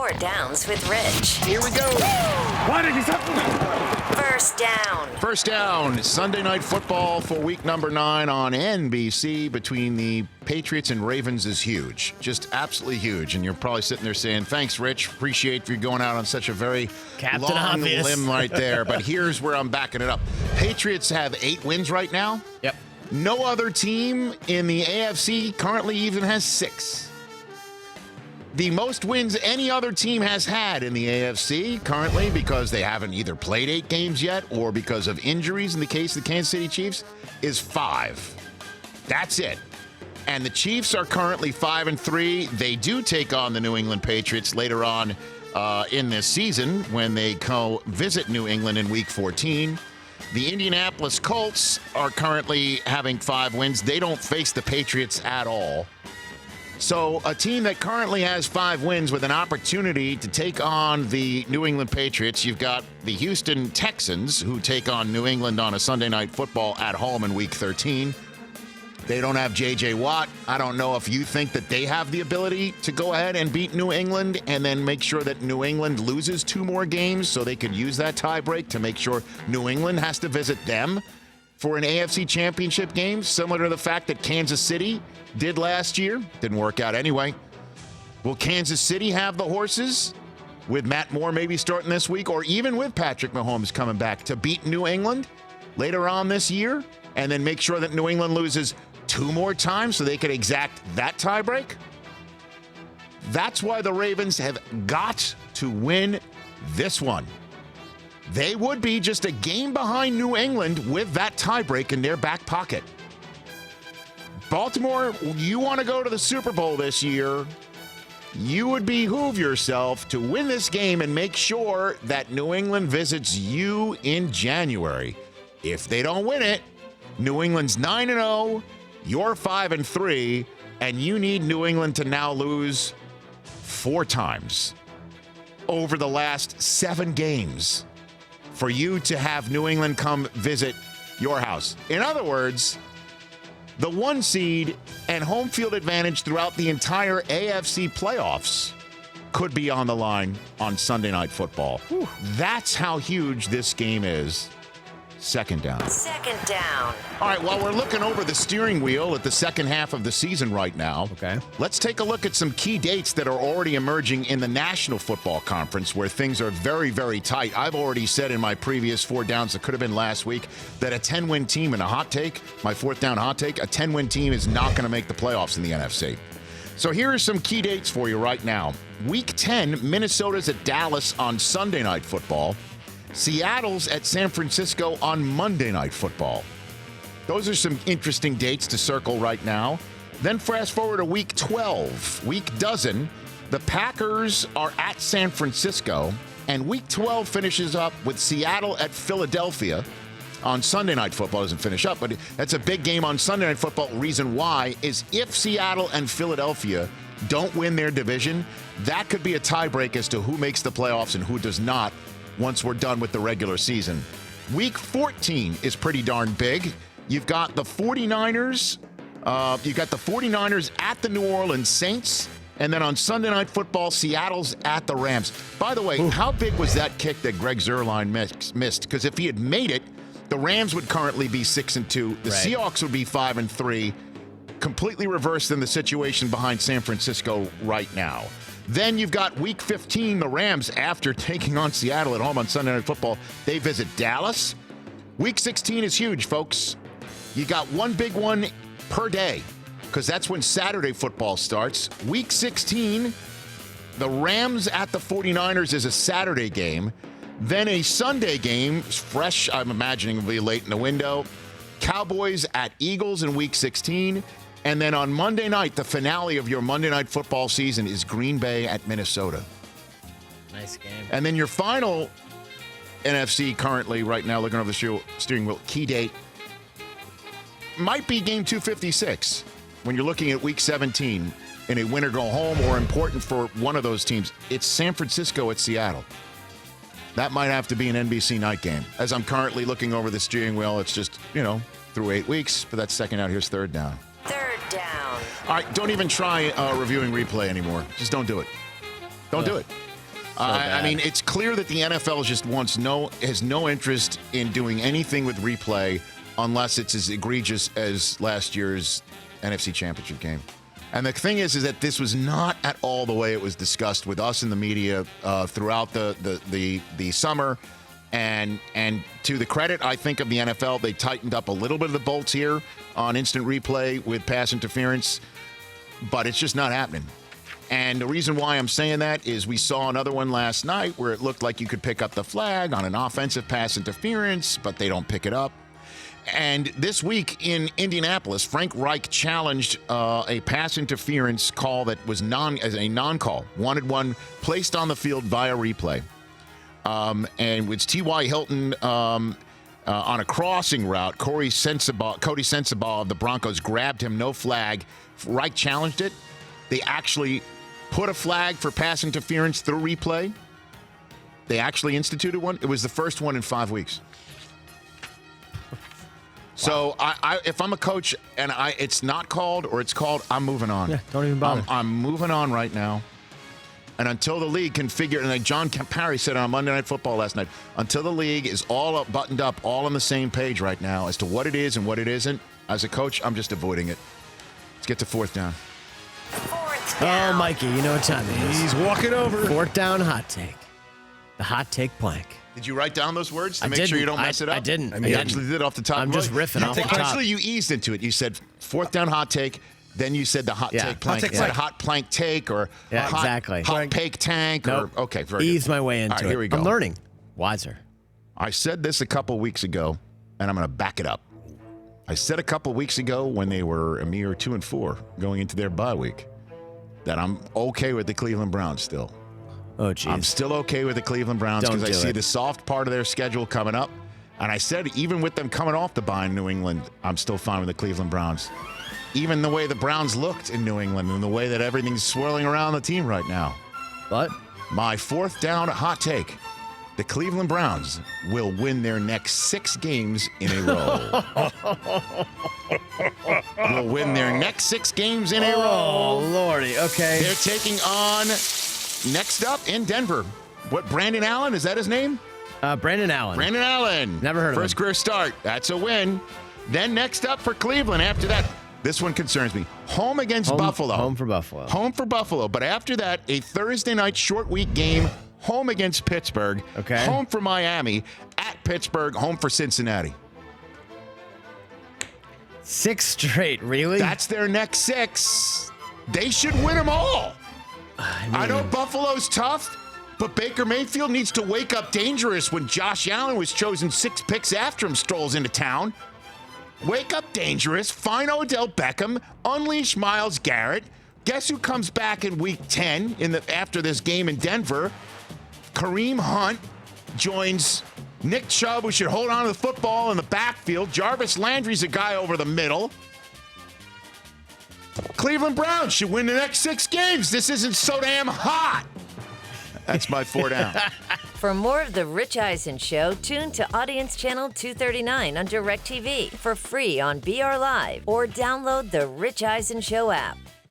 Four Downs with Rich. Here we go. First down. First down, Sunday Night Football for week number 9 on NBC between the Patriots and Ravens is huge. Just absolutely huge. And you're probably sitting there saying, thanks, Rich. Appreciate you going out on such a very long Obvious limb right there. But here's where I'm backing it up. Patriots have 8 wins right now. Yep. No other team in the AFC currently even has 6. The most wins any other team has had in the AFC currently, because they haven't either played 8 games yet or because of injuries in the case of the Kansas City Chiefs, is 5. That's it. And the Chiefs are currently 5-3. They do take on the New England Patriots later on in this season when they visit New England in Week 14. The Indianapolis Colts are currently having 5 wins. They don't face the Patriots at all. So a team that currently has 5 wins with an opportunity to take on the New England Patriots. You've got the Houston Texans, who take on New England on a Sunday Night Football at home in Week 13. They don't have J.J. Watt. I don't know if you think that they have the ability to go ahead and beat New England and then make sure that New England loses 2 more games so they could use that tie break to make sure New England has to visit them for an AFC Championship game, similar to the fact that Kansas City did last year. Didn't work out anyway. Will Kansas City have the horses, with Matt Moore maybe starting this week, or even with Patrick Mahomes coming back, to beat New England later on this year and then make sure that New England loses 2 more times so they could exact that tiebreak? That's why the Ravens have got to win this one. They would be just a game behind New England with that tiebreak in their back pocket. Baltimore, you want to go to the Super Bowl this year, you would behoove yourself to win this game and make sure that New England visits you in January. If they don't win it, New England's 9-0, you're 5-3, and you need New England to now lose 4 times over the last 7 games for you to have New England come visit your house. In other words, the 1 seed and home field advantage throughout the entire AFC playoffs could be on the line on Sunday Night Football. Whew. That's how huge this game is. Second down. Second down. All right, while we're looking over the steering wheel at the second half of the season right now, let's take a look at some key dates that are already emerging in the National Football Conference, where things are very, very tight. I've already said in my previous 4 downs that could have been last week that a 10-win team, in a hot take, my 4th down hot take, a 10-win team is not going to make the playoffs in the NFC. So here are some key dates for you right now. Week 10, Minnesota's at Dallas on Sunday Night Football. Seattle's at San Francisco on Monday Night Football. Those are some interesting dates to circle right now. Then fast forward to Week 12. Week dozen, the Packers are at San Francisco, and Week 12 finishes up with Seattle at Philadelphia on Sunday Night Football. Doesn't finish up, but that's a big game on Sunday Night Football. Reason why is if Seattle and Philadelphia don't win their division, that could be a tiebreak as to who makes the playoffs and who does not once we're done with the regular season. Week 14 is pretty darn big. You've got the 49ers. You've got the 49ers at the New Orleans Saints. And then on Sunday Night Football, Seattle's at the Rams. By the way, how big was that kick that Greg Zuerlein missed? Because if he had made it, the Rams would currently be 6-2. The Seahawks would be 5-3. Completely reversed in the situation behind San Francisco right now. Then you've got Week 15, the Rams, after taking on Seattle at home on Sunday Night Football, they visit Dallas. Week 16 is huge, folks. You got one big one per day, because that's when Saturday football starts. Week 16, the Rams at the 49ers is a Saturday game. Then a Sunday game, fresh, I'm imagining will be late in the window. Cowboys at Eagles in Week 16. And then on Monday night, the finale of your Monday Night Football season is Green Bay at Minnesota. Nice game. And then your final NFC currently right now, looking over the steering wheel, key date, might be game 256 when you're looking at Week 17 in a win or go home or important for one of those teams. It's San Francisco at Seattle. That might have to be an NBC night game. As I'm currently looking over the steering wheel, it's just, through 8 weeks. But that's second out. Here's third down. Third down. All right, don't even try reviewing replay anymore. Just don't do it. Don't do it. I mean, it's clear that the NFL just has no interest in doing anything with replay unless it's as egregious as last year's NFC Championship game. And the thing is that this was not at all the way it was discussed with us in the media throughout the summer. And to the credit, I think, of the NFL, they tightened up a little bit of the bolts here on instant replay with pass interference, but it's just not happening. And the reason why I'm saying that is we saw another one last night where it looked like you could pick up the flag on an offensive pass interference, but they don't pick it up. And this week in Indianapolis, Frank Reich challenged a pass interference call that was as a non-call, wanted one placed on the field via replay. And with T.Y. Hilton on a crossing route, Cody Sensabaugh of the Broncos grabbed him, no flag. Reich challenged it. They actually put a flag for pass interference through replay. They actually instituted one. It was the first one in 5 weeks. So if I'm a coach and it's not called or it's called, I'm moving on. Yeah, don't even bother. I'm moving on right now. And until the league can figure, and like John Parry said on Monday Night Football last night, until the league is all up, buttoned up, all on the same page right now as to what it is and what it isn't, as a coach, I'm just avoiding it. Let's get to fourth down. Fourth down. Oh, Mikey, you know what time it is. He's walking over. Fourth down hot take. The hot take plank. Did you write down those words to I make didn't. sure you don't mess it up? I didn't. You actually did it off the top. I'm just riffing off the top. Actually, you eased into it. You said fourth down hot take. Then you said the hot take plank. Hot take Is that hot plank take or hot, exactly. hot pake tank? Nope. Or, okay, very Ease good. my way into All right, it. Here we go. I'm learning. Wiser. I said this a couple weeks ago, and I'm going to back it up. I said a couple weeks ago when they were a mere 2-4 going into their bye week that I'm okay with the Cleveland Browns still. Oh, geez. I'm still okay with the Cleveland Browns because I see the soft part of their schedule coming up. And I said even with them coming off the bye in New England, I'm still fine with the Cleveland Browns. Even the way the Browns looked in New England and the way that everything's swirling around the team right now. But My fourth down hot take. The Cleveland Browns will win their next 6 games in a row. Will win their next 6 games in a row. Oh, Lordy. Okay. They're taking on, next up in Denver. What, Brandon Allen? Is that his name? Brandon Allen. Brandon Allen. Never heard of him. First career start. That's a win. Then next up for Cleveland after that. This one concerns me. Home against Buffalo. Home for Buffalo. Home for Buffalo. But after that, a Thursday night short week game. Home against Pittsburgh. Okay. Home for Miami. At Pittsburgh. Home for Cincinnati. 6 straight, really? That's their next 6. They should win them all. I know Buffalo's tough, but Baker Mayfield needs to wake up dangerous when Josh Allen was chosen 6 picks after him strolls into town. Wake up dangerous, find Odell Beckham, unleash Myles Garrett. Guess who comes back in week 10 after this game in Denver? Kareem Hunt joins Nick Chubb, who should hold on to the football in the backfield. Jarvis Landry's a guy over the middle. Cleveland Browns should win the next 6 games. This isn't so damn hot. That's my 4 down. For more of The Rich Eisen Show, tune to Audience Channel 239 on DirecTV for free on BR Live or download the Rich Eisen Show app.